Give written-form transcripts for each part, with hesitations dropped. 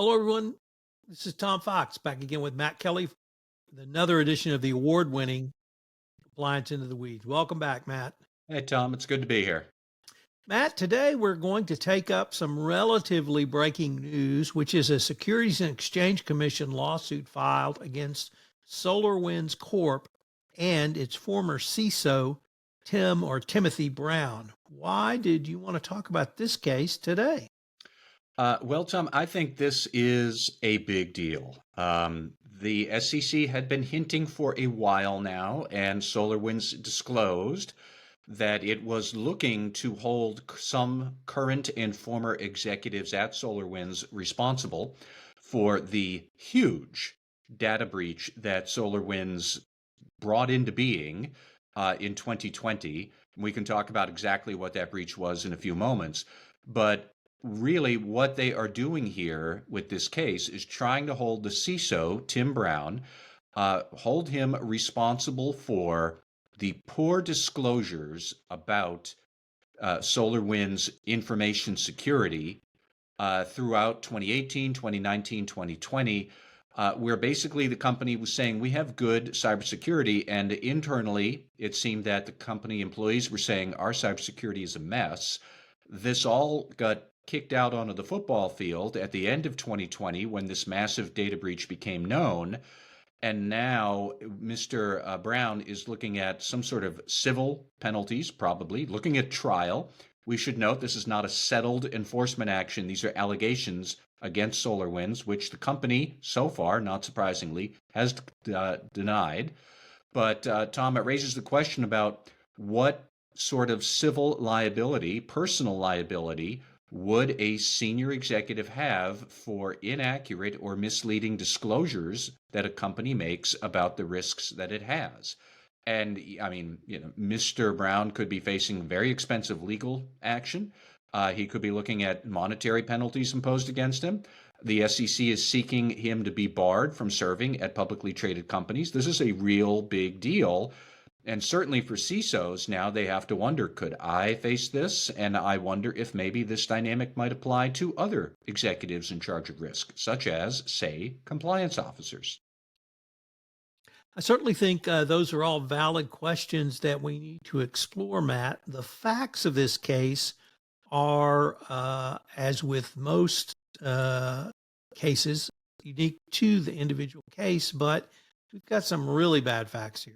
Hello, everyone. This is Tom Fox back again with Matt Kelly with another edition of the award winning Compliance Into the Weeds. Welcome back, Matt. Hey, Tom, it's good to be here. Matt, today we're going to take up some relatively breaking news, which is a Securities and Exchange Commission lawsuit filed against SolarWinds Corp and its former CISO, Timothy Brown. Why did you want to talk about this case today? Well, Tom, I think this is a big deal. The SEC had been hinting for a while now, and SolarWinds disclosed that it was looking to hold some current and former executives at SolarWinds responsible for the huge data breach that SolarWinds brought into being in 2020. We can talk about exactly what that breach was in a few moments, but really what they are doing here with this case is trying to hold the CISO, Tim Brown, hold him responsible for the poor disclosures about SolarWinds information security throughout 2018, 2019, 2020, where basically the company was saying we have good cybersecurity, and internally it seemed that the company employees were saying our cybersecurity is a mess. This all got kicked out onto the football field at the end of 2020 when this massive data breach became known. And now Mr. Brown is looking at some sort of civil penalties, probably looking at trial. We should note this is not a settled enforcement action. These are allegations against SolarWinds, which the company, so far, not surprisingly, has denied. But Tom, it raises the question about what sort of civil liability, personal liability, would a senior executive have for inaccurate or misleading disclosures that a company makes about the risks that it has? And I mean, Mr. Brown could be facing very expensive legal action. He could be looking at monetary penalties imposed against him. The SEC is seeking him to be barred from serving at publicly traded companies. This is a real big deal. And certainly for CISOs now, they have to wonder, could I face this? And I wonder if maybe this dynamic might apply to other executives in charge of risk, such as, say, compliance officers. I certainly think those are all valid questions that we need to explore, Matt. The facts of this case are, as with most cases, unique to the individual case, but we've got some really bad facts here.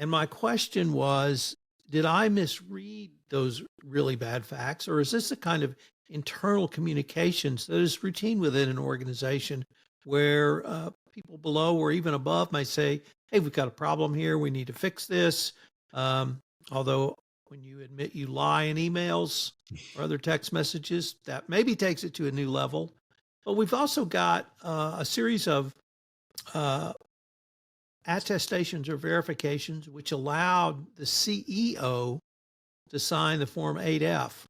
And my question was, did I misread those really bad facts, or is this a kind of internal communications that is routine within an organization where people below or even above may say, hey, we've got a problem here, we need to fix this. Although when you admit you lie in emails or other text messages, that maybe takes it to a new level. But we've also got a series of attestations or verifications which allowed the CEO to sign the Form 8F.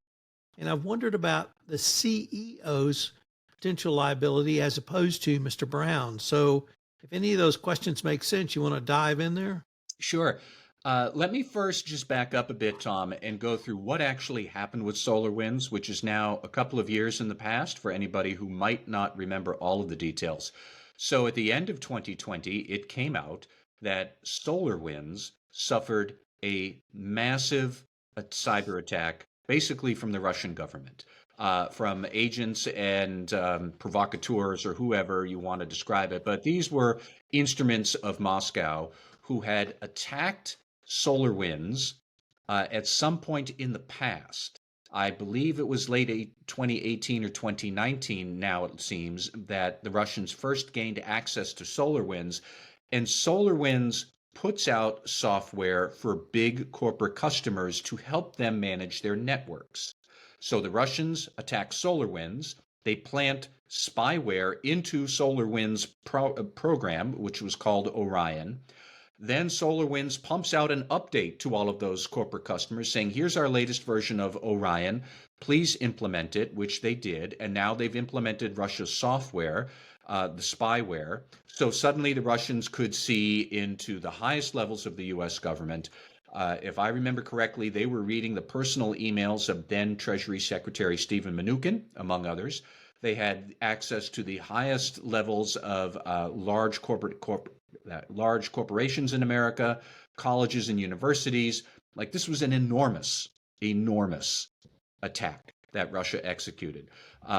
And I've wondered about the CEO's potential liability as opposed to Mr. Brown. So if any of those questions make sense, you want to dive in there? Sure. Let me first just back up a bit, Tom, and go through what actually happened with SolarWinds, which is now a couple of years in the past for anybody who might not remember all of the details. So at the end of 2020, it came out that SolarWinds suffered a massive cyber attack, basically from the Russian government, from agents and provocateurs or whoever you want to describe it. But these were instruments of Moscow who had attacked SolarWinds at some point in the past. I believe it was late 2018 or 2019 now, it seems, that the Russians first gained access to SolarWinds. And SolarWinds puts out software for big corporate customers to help them manage their networks. So the Russians attack SolarWinds. They plant spyware into SolarWinds program, which was called Orion. Then SolarWinds pumps out an update to all of those corporate customers saying, here's our latest version of Orion. Please implement it, which they did. And now they've implemented Russia's software, the spyware. So suddenly the Russians could see into the highest levels of the US government. If I remember correctly, they were reading the personal emails of then Treasury Secretary Stephen Mnuchin, among others. They had access to the highest levels of large corporations in America, colleges and universities. Like, this was an enormous attack that Russia executed.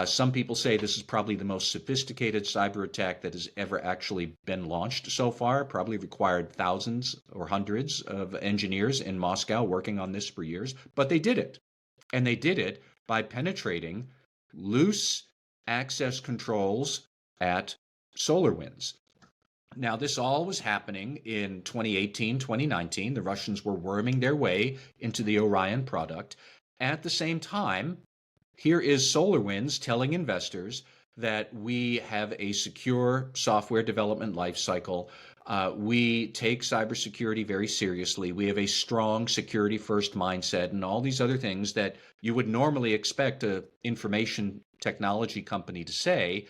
Some people say this is probably the most sophisticated cyber attack that has ever actually been launched so far. Probably required thousands or hundreds of engineers in Moscow working on this for years, but they did it. And they did it by penetrating loose access controls at SolarWinds. Now, this all was happening in 2018, 2019. The Russians were worming their way into the Orion product. At the same time, here is SolarWinds telling investors that we have a secure software development lifecycle. We take cybersecurity very seriously. We have a strong security first mindset and all these other things that you would normally expect an information technology company to say.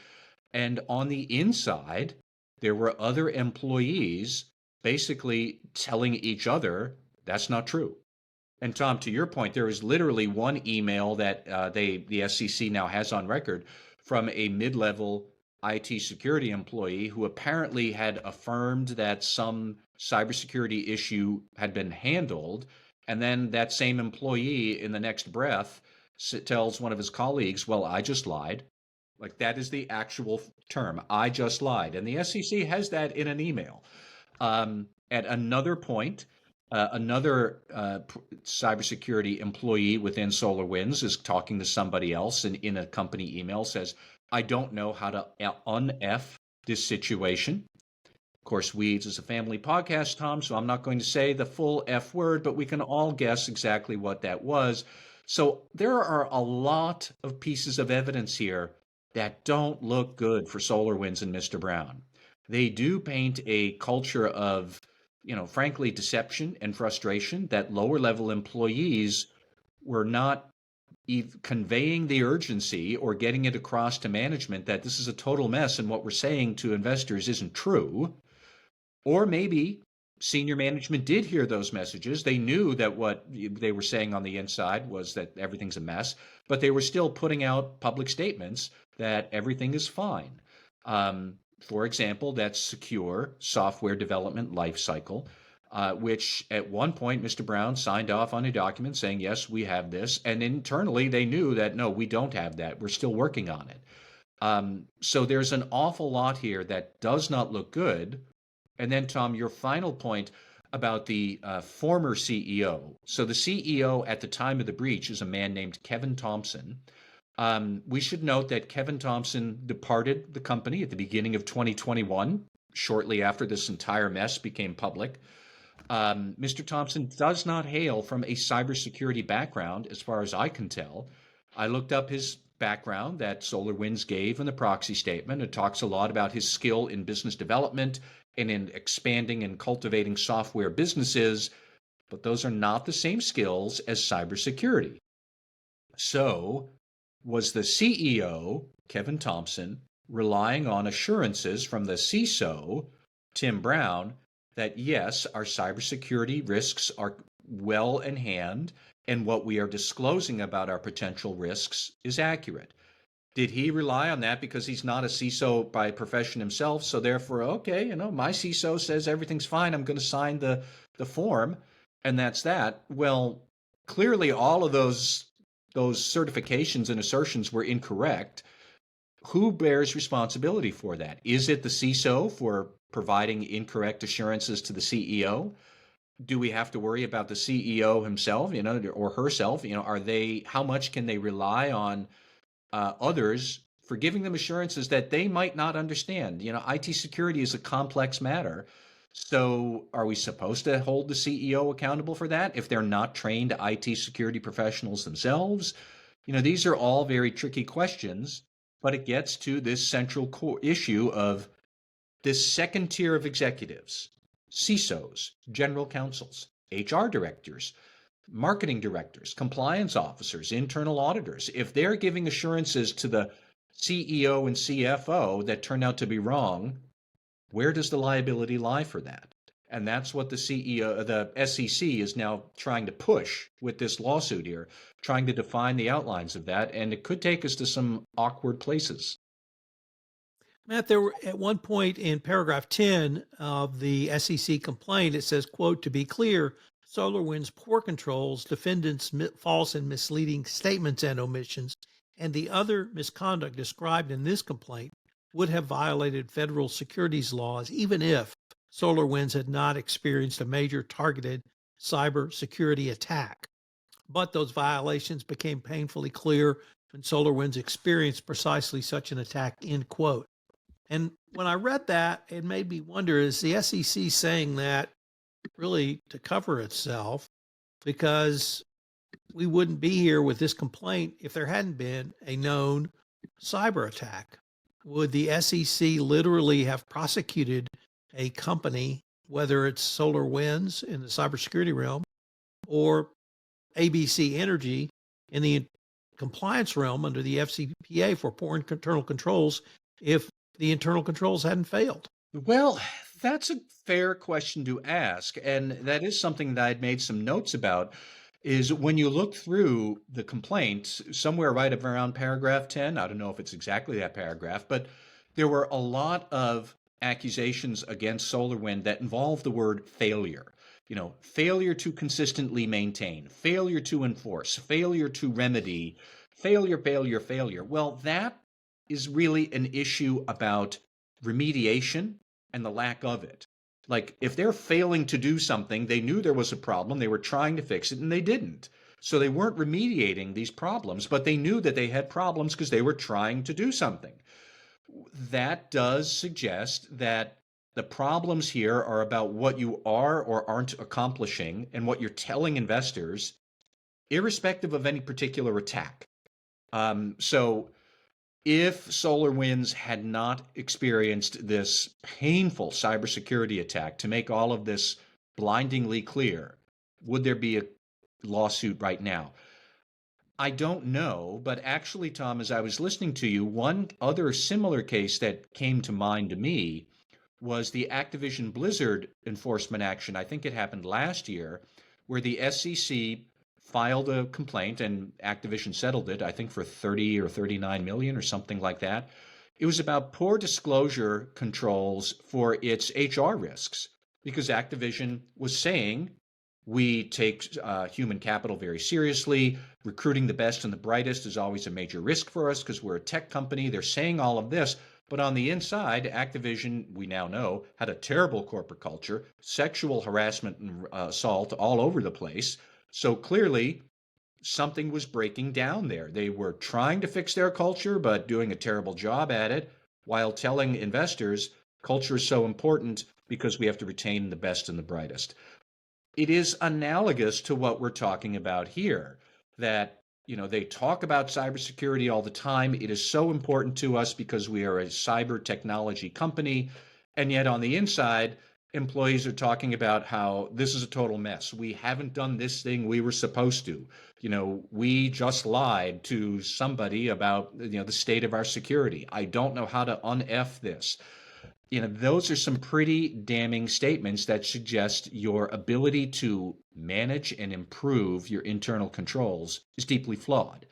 And on the inside, there were other employees basically telling each other that's not true. And Tom, to your point, there is literally one email that the SEC now has on record from a mid-level IT security employee who apparently had affirmed that some cybersecurity issue had been handled, and then that same employee in the next breath tells one of his colleagues, "Well, I just lied." Like, that is the actual term. I just lied. And the SEC has that in an email. At another point, another cybersecurity employee within SolarWinds is talking to somebody else and in a company email says, "I don't know how to un-F this situation." Of course, Weeds is a family podcast, Tom, so I'm not going to say the full F word, but we can all guess exactly what that was. So there are a lot of pieces of evidence here that don't look good for SolarWinds and Mr. Brown. They do paint a culture of, frankly, deception and frustration that lower level employees were not conveying the urgency or getting it across to management that this is a total mess and what we're saying to investors isn't true. Or maybe senior management did hear those messages. They knew that what they were saying on the inside was that everything's a mess, but they were still putting out public statements that everything is fine. For example, that secure software development lifecycle, which at one point Mr. Brown signed off on a document saying, yes, we have this. And internally, they knew that, no, we don't have that. We're still working on it. So there's an awful lot here that does not look good. And then, Tom, your final point about the former CEO. So the CEO at the time of the breach is a man named Kevin Thompson. We should note that Kevin Thompson departed the company at the beginning of 2021, shortly after this entire mess became public. Mr. Thompson does not hail from a cybersecurity background, as far as I can tell. I looked up his background that SolarWinds gave in the proxy statement. It talks a lot about his skill in business development and in expanding and cultivating software businesses, but those are not the same skills as cybersecurity. So, was the CEO, Kevin Thompson, relying on assurances from the CISO, Tim Brown, that yes, our cybersecurity risks are well in hand and what we are disclosing about our potential risks is accurate? Did he rely on that because he's not a CISO by profession himself? So therefore, okay, my CISO says everything's fine. I'm going to sign the form, and that's that. Well, clearly all of those certifications and assertions were incorrect. Who bears responsibility for that? Is it the CISO for providing incorrect assurances to the CEO? Do we have to worry about the CEO himself, or herself? How much can they rely on others for giving them assurances that they might not understand? IT security is a complex matter. So are we supposed to hold the CEO accountable for that if they're not trained IT security professionals themselves? These are all very tricky questions, but it gets to this central core issue of this second tier of executives, CISOs, general counsels, HR directors, marketing directors, compliance officers, internal auditors. If they're giving assurances to the CEO and CFO that turn out to be wrong, where does the liability lie for that? And that's what the CEO, the SEC is now trying to push with this lawsuit here, trying to define the outlines of that. And it could take us to some awkward places. Matt, there were at one point in paragraph 10 of the SEC complaint, it says, quote, to be clear, SolarWinds poor controls, defendants' false and misleading statements and omissions, and the other misconduct described in this complaint would have violated federal securities laws, even if SolarWinds had not experienced a major targeted cybersecurity attack. But those violations became painfully clear when SolarWinds experienced precisely such an attack, end quote. And when I read that, it made me wonder, is the SEC saying that really to cover itself? Because we wouldn't be here with this complaint if there hadn't been a known cyber attack. Would the SEC literally have prosecuted a company, whether it's SolarWinds in the cybersecurity realm or ABC Energy in the compliance realm under the FCPA for poor internal controls, if the internal controls hadn't failed? Well, that's a fair question to ask. And that is something that I'd made some notes about. Is when you look through the complaint, somewhere right around paragraph 10, I don't know if it's exactly that paragraph, but there were a lot of accusations against SolarWind that involved the word failure. Failure to consistently maintain, failure to enforce, failure to remedy, failure, failure, failure. Well, that is really an issue about remediation and the lack of it. Like, if they're failing to do something, they knew there was a problem, they were trying to fix it, and they didn't. So they weren't remediating these problems, but they knew that they had problems because they were trying to do something. That does suggest that the problems here are about what you are or aren't accomplishing and what you're telling investors, irrespective of any particular attack. So if SolarWinds had not experienced this painful cybersecurity attack to make all of this blindingly clear, would there be a lawsuit right now? I don't know, but actually, Tom, as I was listening to you, one other similar case that came to mind to me was the Activision Blizzard enforcement action. I think it happened last year, where the SEC filed a complaint and Activision settled it, I think for 30 or 39 million or something like that. It was about poor disclosure controls for its HR risks because Activision was saying we take human capital very seriously. Recruiting the best and the brightest is always a major risk for us because we're a tech company. They're saying all of this, but on the inside, Activision, we now know, had a terrible corporate culture, sexual harassment and assault all over the place. So clearly, something was breaking down there. They were trying to fix their culture, but doing a terrible job at it, while telling investors culture is so important because we have to retain the best and the brightest. It is analogous to what we're talking about here, that they talk about cybersecurity all the time. It is so important to us because we are a cyber technology company. And yet on the inside, employees are talking about how this is a total mess. We haven't done this thing we were supposed to. We just lied to somebody about the state of our security. I don't know how to un-F this. Those are some pretty damning statements that suggest your ability to manage and improve your internal controls is deeply flawed.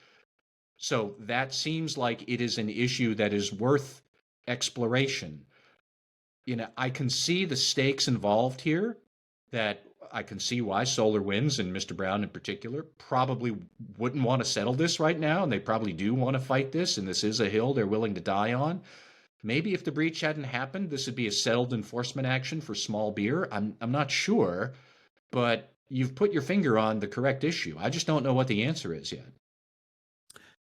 So that seems like it is an issue that is worth exploration. I can see the stakes involved here, that I can see why SolarWinds and Mr. Brown in particular probably wouldn't want to settle this right now, and they probably do want to fight this, and this is a hill they're willing to die on. Maybe if the breach hadn't happened, this would be a settled enforcement action for small beer. I'm not sure, but you've put your finger on the correct issue. I just don't know what the answer is yet.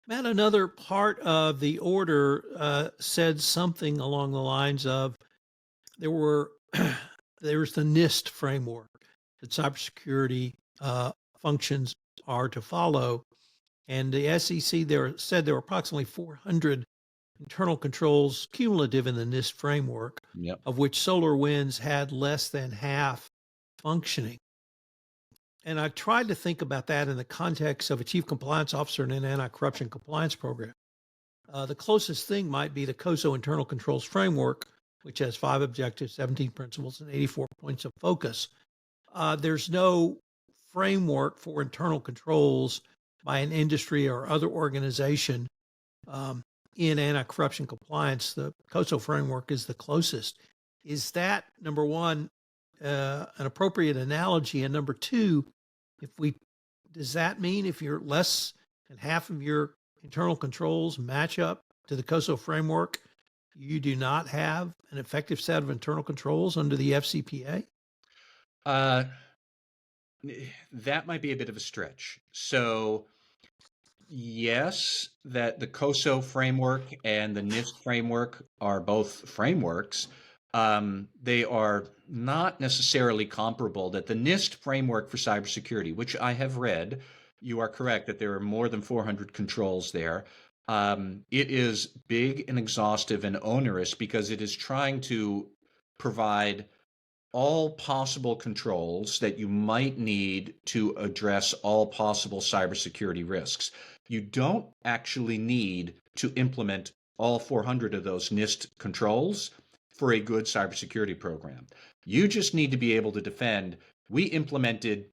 Matt, another part of the order said something along the lines of there's the NIST framework that cybersecurity functions are to follow. And the SEC there said there were approximately 400 internal controls cumulative in the NIST framework, Yep. of which SolarWinds had less than half functioning. And I tried to think about that in the context of a chief compliance officer in an anti-corruption compliance program. The closest thing might be the CISO internal controls framework, which has 5 objectives, 17 principles, and 84 points of focus. There's no framework for internal controls by an industry or other organization um, in anti-corruption compliance. The COSO framework is the closest. Is that, number one, an appropriate analogy? And number two, does that mean if you're less than half of your internal controls match up to the COSO framework, you do not have an effective set of internal controls under the FCPA? Uh, that might be a bit of a stretch. So, yes, that the COSO framework and the NIST framework are both frameworks. They are not necessarily comparable. That the NIST framework for cybersecurity, which I have read, you are correct that there are more than 400 controls there. It is big and exhaustive and onerous because it is trying to provide all possible controls that you might need to address all possible cybersecurity risks. You don't actually need to implement all 400 of those NIST controls for a good cybersecurity program. You just need to be able to defend. We implemented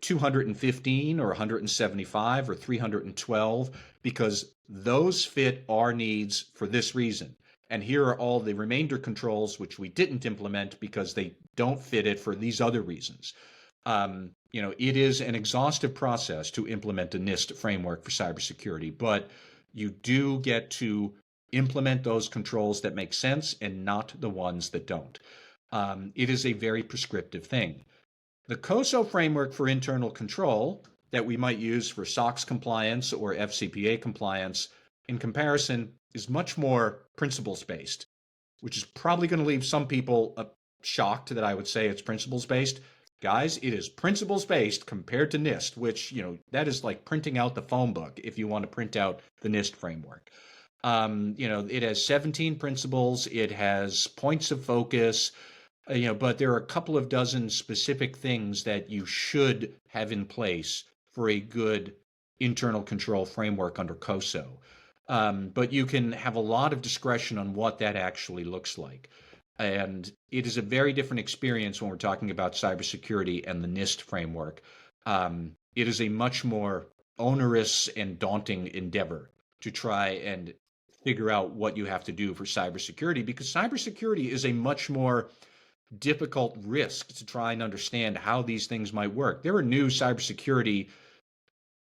215 or 175 or 312 because those fit our needs for this reason. And here are all the remainder controls which we didn't implement because they don't fit it for these other reasons. It is an exhaustive process to implement a NIST framework for cybersecurity, but you do get to implement those controls that make sense and not the ones that don't. It is a very prescriptive thing. The COSO framework for internal control that we might use for SOX compliance or FCPA compliance, in comparison, is much more principles-based, which is probably going to leave some people shocked that I would say it's principles-based. Guys, it is principles-based compared to NIST, which, that is like printing out the phone book if you want to print out the NIST framework. It has 17 principles. It has points of focus. But there are a couple of dozen specific things that you should have in place for a good internal control framework under COSO. But you can have a lot of discretion on what that actually looks like. And it is a very different experience when we're talking about cybersecurity and the NIST framework. It is a much more onerous and daunting endeavor to try and figure out what you have to do for cybersecurity, because cybersecurity is a much more difficult risk to try and understand how these things might work. There are new cybersecurity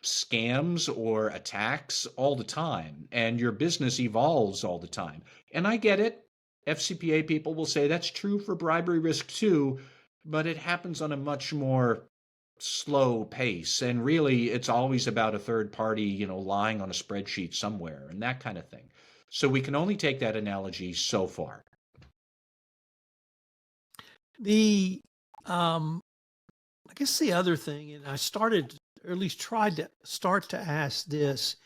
scams or attacks all the time, and your business evolves all the time. And I get it. FCPA people will say that's true for bribery risk too, but it happens on a much more slow pace. And really, it's always about a third party, lying on a spreadsheet somewhere and that kind of thing. So we can only take that analogy so far. The I guess the other thing, and I started, or at least tried to start to ask this,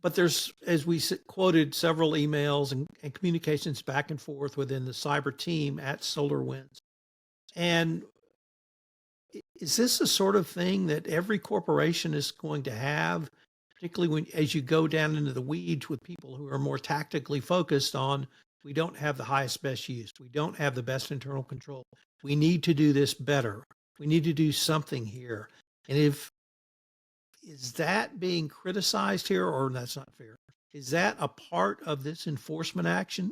but there's, as we quoted, several emails and communications back and forth within the cyber team at SolarWinds. And is this the sort of thing that every corporation is going to have, particularly as you go down into the weeds with people who are more tactically focused on, we don't have the highest best use, we don't have the best internal control, we need to do this better, we need to do something here? And is that being criticized here, or that's not fair? Is that a part of this enforcement action?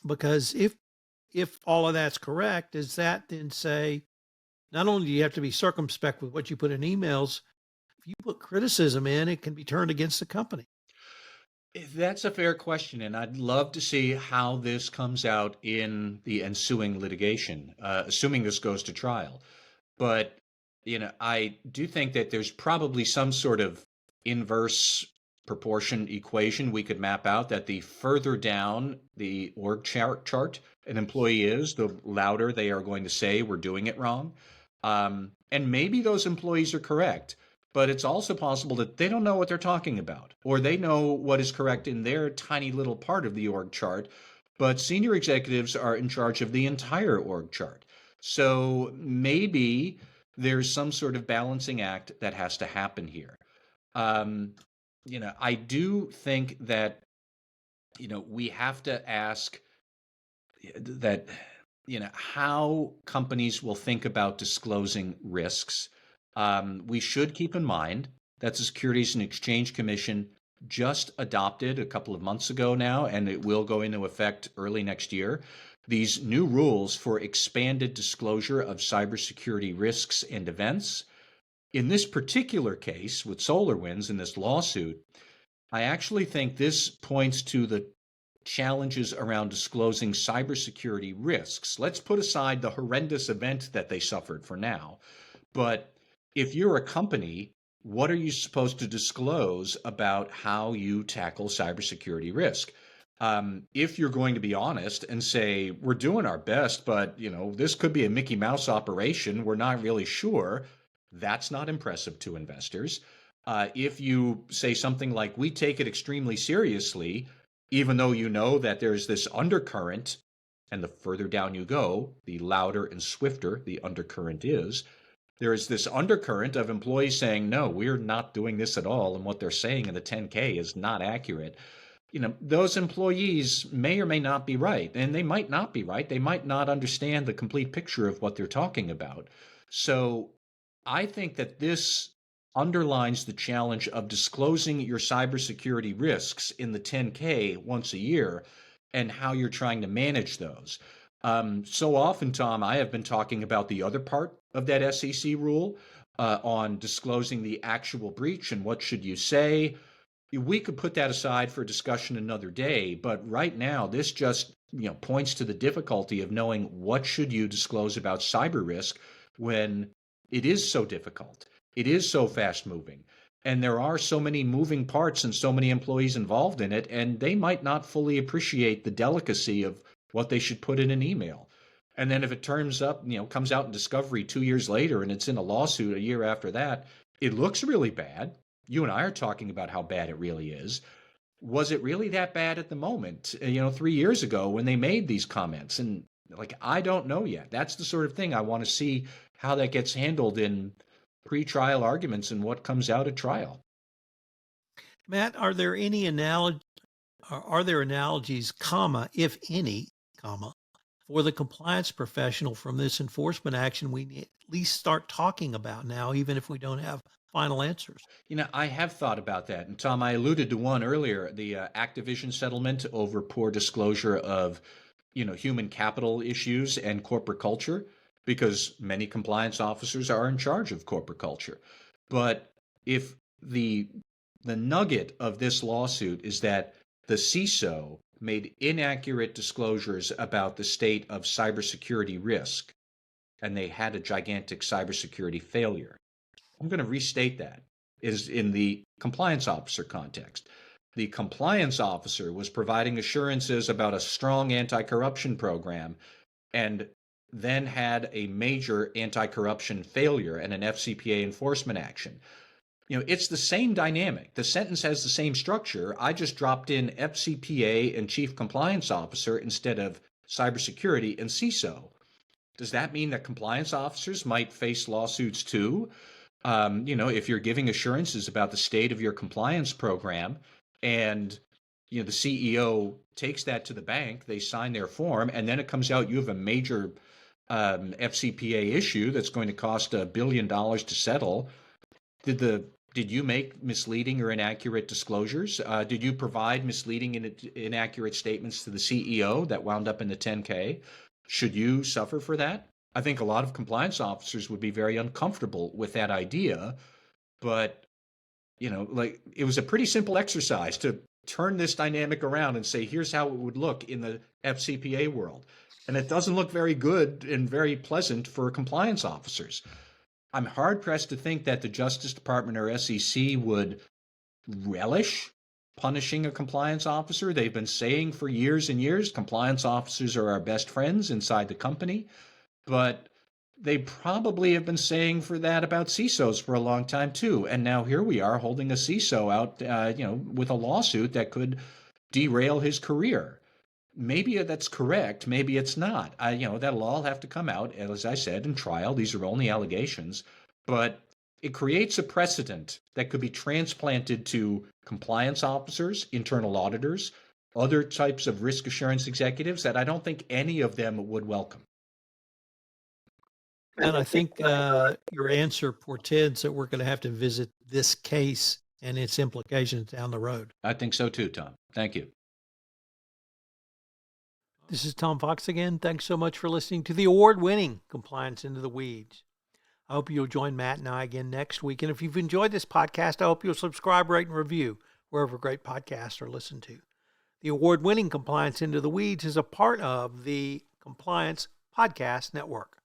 Because if all of that's correct, does that then say, not only do you have to be circumspect with what you put in emails, if you put criticism in, it can be turned against the company? That's a fair question, and I'd love to see how this comes out in the ensuing litigation, assuming this goes to trial. But, I do think that there's probably some sort of inverse proportion equation we could map out, that the further down the org chart an employee is, the louder they are going to say we're doing it wrong. And maybe those employees are correct, but it's also possible that they don't know what they're talking about, or they know what is correct in their tiny little part of the org chart, but senior executives are in charge of the entire org chart. So maybe there's some sort of balancing act that has to happen here. I do think that, we have to ask, that how companies will think about disclosing risks. We should keep in mind that the Securities and Exchange Commission just adopted a couple of months ago now, and it will go into effect early next year, these new rules for expanded disclosure of cybersecurity risks and events. In this particular case with SolarWinds in this lawsuit, I actually think this points to the challenges around disclosing cybersecurity risks. Let's put aside the horrendous event that they suffered for now. But if you're a company, what are you supposed to disclose about how you tackle cybersecurity risk? If you're going to be honest and say, we're doing our best, but this could be a Mickey Mouse operation, we're not really sure, that's not impressive to investors. If you say something like, we take it extremely seriously, even though you know that there's this undercurrent, and the further down you go, the louder and swifter the undercurrent is. There is this undercurrent of employees saying, no, we're not doing this at all, and what they're saying in the 10K is not accurate. Those employees may or may not be right, and they might not be right. They might not understand the complete picture of what they're talking about. So I think that this underlines the challenge of disclosing your cybersecurity risks in the 10K once a year and how you're trying to manage those. So often, Tom, I have been talking about the other part of that SEC rule on disclosing the actual breach and what should you say. We could put that aside for discussion another day, but right now this just points to the difficulty of knowing what should you disclose about cyber risk when it is so difficult. It is so fast moving. And there are so many moving parts and so many employees involved in it, and they might not fully appreciate the delicacy of what they should put in an email. And then if it turns up, comes out in discovery 2 years later and it's in a lawsuit a year after that, it looks really bad. You and I are talking about how bad it really is. Was it really that bad at the moment, 3 years ago when they made these comments? And I don't know yet. That's the sort of thing I want to see how that gets handled in pre-trial arguments and what comes out at trial. Matt, are there analogies, comma, if any, comma, for the compliance professional from this enforcement action we need at least start talking about now, even if we don't have final answers? I have thought about that. And Tom, I alluded to one earlier, the Activision settlement over poor disclosure of, human capital issues and corporate culture, because many compliance officers are in charge of corporate culture. But if the nugget of this lawsuit is that the CISO made inaccurate disclosures about the state of cybersecurity risk, and they had a gigantic cybersecurity failure. I'm going to restate that is in the compliance officer context. The compliance officer was providing assurances about a strong anti-corruption program and then had a major anti-corruption failure and an FCPA enforcement action. It's the same dynamic. The sentence has the same structure. I just dropped in FCPA and Chief Compliance Officer instead of cybersecurity and CISO. Does that mean that compliance officers might face lawsuits too? If you're giving assurances about the state of your compliance program and the CEO takes that to the bank, they sign their form, and then it comes out you have a major FCPA issue that's going to cost $1 billion to settle. Did you make misleading or inaccurate disclosures? Did you provide misleading and inaccurate statements to the CEO that wound up in the 10K? Should you suffer for that? I think a lot of compliance officers would be very uncomfortable with that idea, but it was a pretty simple exercise to turn this dynamic around and say, here's how it would look in the FCPA world. And it doesn't look very good and very pleasant for compliance officers. I'm hard pressed to think that the Justice Department or SEC would relish punishing a compliance officer. They've been saying for years and years, compliance officers are our best friends inside the company. But they probably have been saying for that about CISOs for a long time too. And now here we are holding a CISO out, with a lawsuit that could derail his career. Maybe that's correct. Maybe it's not. That'll all have to come out, as I said, in trial. These are only allegations, but it creates a precedent that could be transplanted to compliance officers, internal auditors, other types of risk assurance executives that I don't think any of them would welcome. And I think your answer portends that we're going to have to visit this case and its implications down the road. I think so too, Tom. Thank you. This is Tom Fox again. Thanks so much for listening to the award-winning Compliance Into the Weeds. I hope you'll join Matt and I again next week. And if you've enjoyed this podcast, I hope you'll subscribe, rate, and review wherever great podcasts are listened to. The award-winning Compliance Into the Weeds is a part of the Compliance Podcast Network.